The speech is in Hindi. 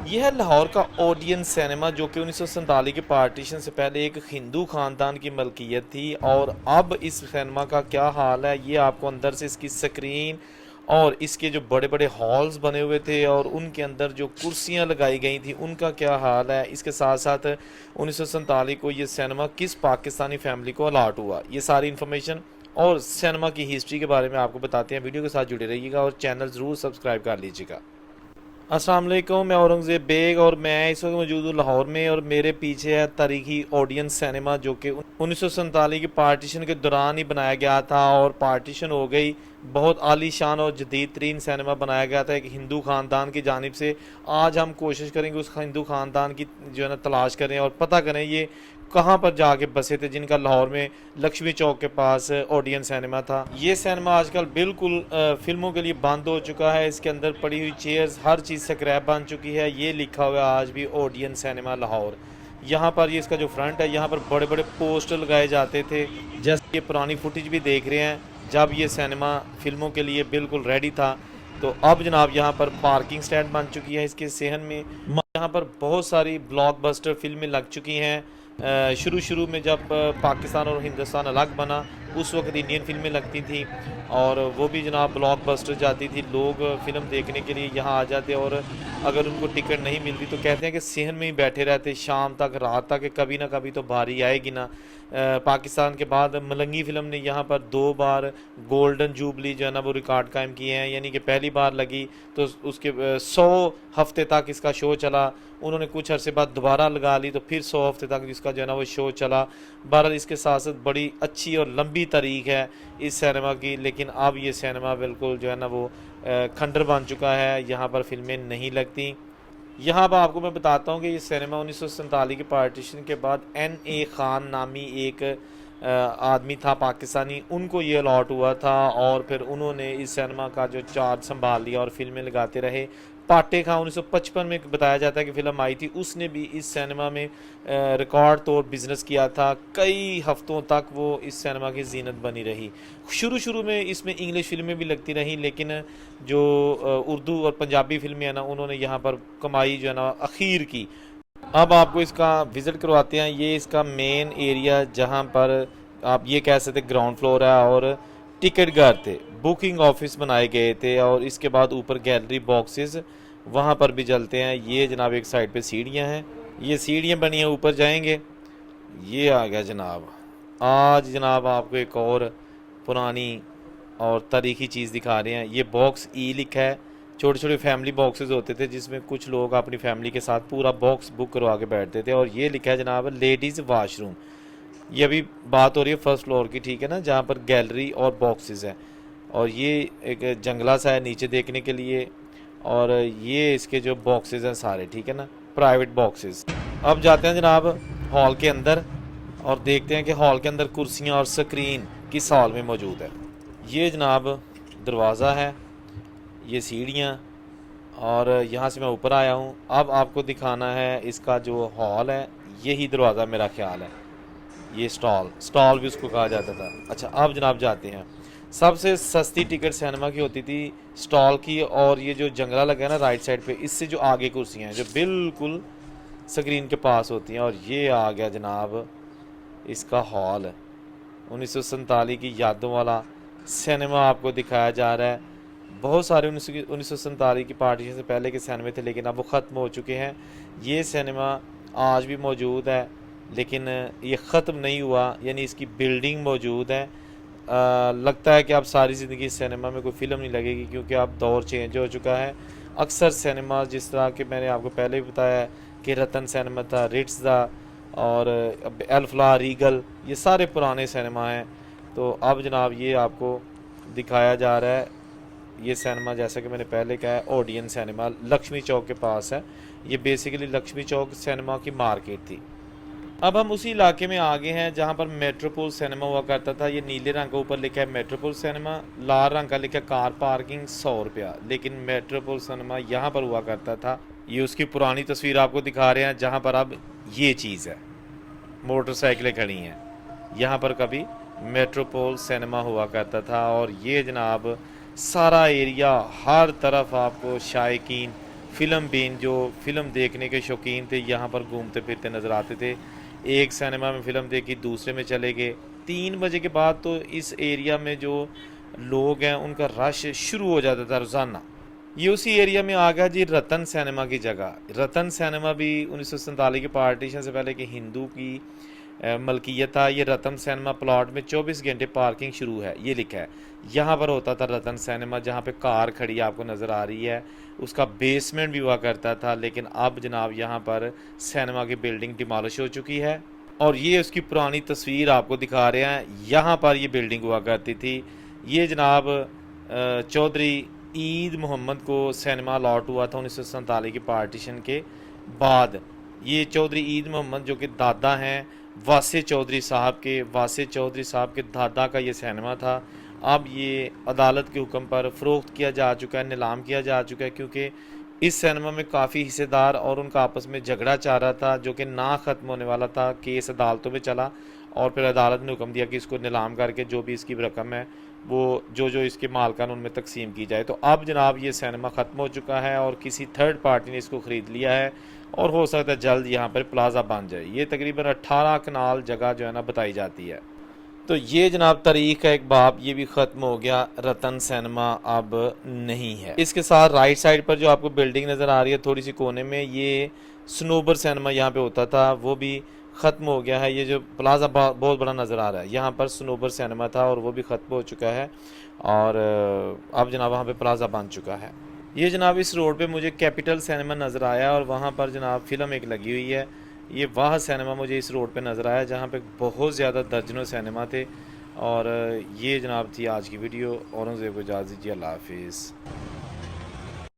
यह है लाहौर का ओडियन सिनेमा जो कि 1947 के पार्टीशन से पहले एक हिंदू खानदान की मलकियत थी। और अब इस सिनेमा का क्या हाल है ये आपको अंदर से इसकी स्क्रीन और इसके जो बड़े बड़े हॉल्स बने हुए थे और उनके अंदर जो कुर्सियां लगाई गई थी उनका क्या हाल है, इसके साथ साथ 1947 को ये सिनेमा किस पाकिस्तानी फैमिली को अलाट हुआ, ये सारी इन्फॉर्मेशन और सिनेमा की हिस्ट्री के बारे में आपको बताते हैं। वीडियो के साथ जुड़े रहिएगा और चैनल ज़रूर सब्सक्राइब कर लीजिएगा। अस्सलाम वालेकुम, मैं औरंगज़ेब बेग और मैं इस वक्त मौजूद हूँ लाहौर में और मेरे पीछे है तारीखी ओडियन सिनेमा जो कि 1947 के पार्टीशन के दौरान ही बनाया गया था और पार्टीशन हो गई। बहुत आलीशान और जदीद तरीन सिनेमा बनाया गया था एक हिंदू ख़ानदान की जानिब से। आज हम कोशिश करेंगे उस हिंदू ख़ानदान की जो है ना तलाश करें और पता करें ये कहाँ पर जाके बसे थे जिनका लाहौर में लक्ष्मी चौक के पास ओडियन सिनेमा था। ये सिनेमा आजकल बिल्कुल फिल्मों के लिए बंद हो चुका है। इसके अंदर पड़ी हुई चेयर्स हर चीज़ स्क्रैप बन चुकी है। ये लिखा हुआ है आज भी ओडियन सिनेमा लाहौर। यहाँ पर ये इसका जो फ्रंट है यहाँ पर बड़े बड़े पोस्टर लगाए जाते थे। जैसे ये पुरानी फुटेज भी देख रहे हैं जब ये सिनेमा फिल्मों के लिए बिल्कुल रेडी था। तो अब जनाब यहाँ पर पार्किंग स्टैंड बन चुकी है इसके सेहन में। यहाँ पर बहुत सारी ब्लॉकबस्टर फिल्में लग चुकी हैं। शुरू शुरू में जब पाकिस्तान और हिंदुस्तान अलग बना उस वक्त इंडियन फिल्में लगती थी और वो भी जनाब ब्लॉकबस्टर जाती थी। लोग फिल्म देखने के लिए यहाँ आ जाते और अगर उनको टिकट नहीं मिलती तो कहते हैं कि सेहन में ही बैठे रहते शाम तक रात तक, कभी ना कभी तो बारी आएगी ना। पाकिस्तान के बाद मलंगी फ़िल्म ने यहाँ पर 2 बार गोल्डन जुबली जो है ना वो रिकॉर्ड कायम किए हैं। यानी कि पहली बार लगी तो उसके 100 हफ्ते तक इसका शो चला। उन्होंने कुछ अरसे बाद दोबारा लगा ली तो फिर 100 हफ्ते तक इसका जो है ना वो शो चला। बहरहाल इसके साथ साथ बड़ी अच्छी और लंबी तारीख है इस सिनेमा की। लेकिन अब ये सिनेमा बिल्कुल जो है ना वो खंडर बन चुका है, यहाँ पर फिल्में नहीं लगती। यहाँ पर आपको मैं बताता हूँ कि ये सिनेमा 1947 के पार्टीशन के बाद N.A. खान नामी एक आदमी था पाकिस्तानी, उनको ये अलॉट हुआ था और फिर उन्होंने इस सिनेमा का जो चार्ज संभाल लिया और फिल्में लगाते रहे। पाटे खां 1955 में बताया जाता है कि फ़िल्म आई थी, उसने भी इस सिनेमा में रिकॉर्ड तोड़ बिज़नेस किया था। कई हफ्तों तक वो इस सिनेमा की जीनत बनी रही। शुरू शुरू में इसमें इंग्लिश फिल्में भी लगती रहीं लेकिन जो उर्दू और पंजाबी फिल्में हैं ना उन्होंने यहाँ पर कमाई जो है ना अखीर की। अब आपको इसका विज़िट करवाते हैं। ये इसका मेन एरिया जहाँ पर आप ये कह सकते ग्राउंड फ्लोर है और टिकट घर थे, बुकिंग ऑफिस बनाए गए थे और इसके बाद ऊपर गैलरी बॉक्सेस वहाँ पर भी चलते हैं। ये जनाब एक साइड पे सीढ़ियाँ हैं, ये सीढ़ियाँ बनी हैं, ऊपर जाएंगे। ये आ गया जनाब। आज जनाब आपको एक और पुरानी और तारीखी चीज़ दिखा रहे हैं। ये बॉक्स ई लिखा है। छोटे छोटे फैमिली बॉक्सेस होते थे जिसमें कुछ लोग अपनी फैमिली के साथ पूरा बॉक्स बुक करवा के बैठते थे। और ये लिखा है जनाब लेडीज़ वाशरूम। ये अभी बात हो रही है फर्स्ट फ्लोर की, ठीक है ना, जहाँ पर गैलरी और बॉक्सेस हैं। और ये एक जंगला सा है नीचे देखने के लिए और ये इसके जो बॉक्सेस हैं सारे, ठीक है ना, प्राइवेट बॉक्सेस। अब जाते हैं जनाब हॉल के अंदर और देखते हैं कि हॉल के अंदर कुर्सियाँ और स्क्रीन किस हॉल में मौजूद है। ये जनाब दरवाज़ा है, ये सीढ़ियाँ और यहाँ से मैं ऊपर आया हूँ। अब आपको दिखाना है इसका जो हॉल है, यही दरवाज़ा मेरा ख्याल है। ये स्टॉल भी उसको कहा जाता था। अच्छा अब जनाब जाते हैं। सबसे सस्ती टिकट सिनेमा की होती थी स्टॉल की और ये जो जंगला लगा है ना राइट साइड पे, इससे जो आगे कुर्सियाँ हैं जो बिल्कुल स्क्रीन के पास होती हैं। और ये आ गया जनाब इसका हॉल। 1947 की यादों वाला सिनेमा आपको दिखाया जा रहा है। बहुत सारे 1947 की पार्टीशन से पहले के सिनेमे थे लेकिन अब वो ख़त्म हो चुके हैं। ये सिनेमा आज भी मौजूद है लेकिन ये ख़त्म नहीं हुआ, यानी इसकी बिल्डिंग मौजूद है। लगता है कि अब सारी ज़िंदगी सिनेमा में कोई फ़िल्म नहीं लगेगी क्योंकि अब दौर चेंज हो चुका है। अक्सर सिनेमा जिस तरह के मैंने आपको पहले भी बताया कि रतन सिनेमा था, रिट्स था और अल्फला, रीगल, ये सारे पुराने सिनेमा हैं। तो अब जनाब ये आपको दिखाया जा रहा है ये सिनेमा, जैसा कि मैंने पहले कहा है ओडियन सिनेमा लक्ष्मी चौक के पास है। ये बेसिकली लक्ष्मी चौक सिनेमा की मार्केट थी। अब हम उसी इलाके में आगे हैं जहाँ पर मेट्रोपोल सिनेमा हुआ करता था। ये नीले रंग का ऊपर लिखा है मेट्रोपोल सिनेमा, लाल रंग का लिखा है कार पार्किंग 100 रुपया। लेकिन मेट्रोपोल सिनेमा यहाँ पर हुआ करता था। ये उसकी पुरानी तस्वीर आपको दिखा रहे हैं जहाँ पर अब ये चीज़ है, मोटरसाइकिलें खड़ी हैं। यहाँ पर कभी मेट्रोपोल सिनेमा हुआ करता था। और ये जनाब सारा एरिया, हर तरफ आपको शायकीन फ़िल्म बीन जो फ़िल्म देखने के शौकीन थे यहाँ पर घूमते फिरते नज़र आते थे। एक सिनेमा में फ़िल्म देखी, दूसरे में चले गए। 3 बजे के बाद तो इस एरिया में जो लोग हैं उनका रश शुरू हो जाता था रोज़ाना। ये उसी एरिया में आ गया जी रतन सिनेमा की जगह। रतन सिनेमा भी 1947 के पार्टीशन से पहले कि हिंदू की मलकियत था। ये रतन सिनेमा प्लॉट में 24 घंटे पार्किंग शुरू है, ये लिखा है। यहाँ पर होता था रतन सिनेमा, जहाँ पे कार खड़ी आपको नज़र आ रही है। उसका बेसमेंट भी हुआ करता था, लेकिन अब जनाब यहाँ पर सिनेमा की बिल्डिंग डिमॉलिश हो चुकी है। और ये उसकी पुरानी तस्वीर आपको दिखा रहे हैं। यहाँ पर ये बिल्डिंग हुआ करती थी। ये जनाब चौधरी ईद मोहम्मद को सिनेमा अलॉट हुआ था 1947 के पार्टीशन के बाद। ये चौधरी ईद मोहम्मद जो कि दादा हैं वासे चौधरी साहब के दादा का ये सिनेमा था। अब ये अदालत के हुक्म पर फ़रोख्त किया जा चुका है, नीलाम किया जा चुका है, क्योंकि इस सिनेमा में काफ़ी हिस्सेदार और उनका आपस में झगड़ा चाह रहा था जो कि ना ख़त्म होने वाला था। केस अदालतों में चला और फिर अदालत ने हुक्म दिया कि इसको नीलाम करके जो भी इसकी रकम है वो जो जो इसके मालकान उनमें तकसीम की जाए। तो अब जनाब ये सिनेमा ख़त्म हो चुका है और किसी थर्ड पार्टी ने इसको ख़रीद लिया है और हो सकता है जल्द यहाँ पर प्लाजा बन जाए। ये तकरीबन 18 कनाल जगह जो है ना बताई जाती है। तो ये जनाब तारीख का एक बाब ये भी ख़त्म हो गया, रतन सिनेमा अब नहीं है। इसके साथ राइट साइड पर जो आपको बिल्डिंग नज़र आ रही है थोड़ी सी कोने में, ये स्नोबर सिनेमा यहाँ पे होता था, वो भी ख़त्म हो गया है। ये जो प्लाजा बहुत बड़ा नज़र आ रहा है, यहाँ पर स्नोबर सिनेमा था और वो भी ख़त्म हो चुका है और अब जनाब वहाँ पे प्लाजा बन चुका है। ये जनाब इस रोड पे मुझे कैपिटल सिनेमा नज़र आया और वहाँ पर जनाब फ़िल्म एक लगी हुई है। ये वाह सिनेमा मुझे इस रोड पे नज़र आया जहाँ पे बहुत ज़्यादा दर्जनों सिनेमा थे। और ये जनाब थी आज की वीडियो। औरंगज़ेब को इजाज़त दीजिए, अल्लाह हाफिज़।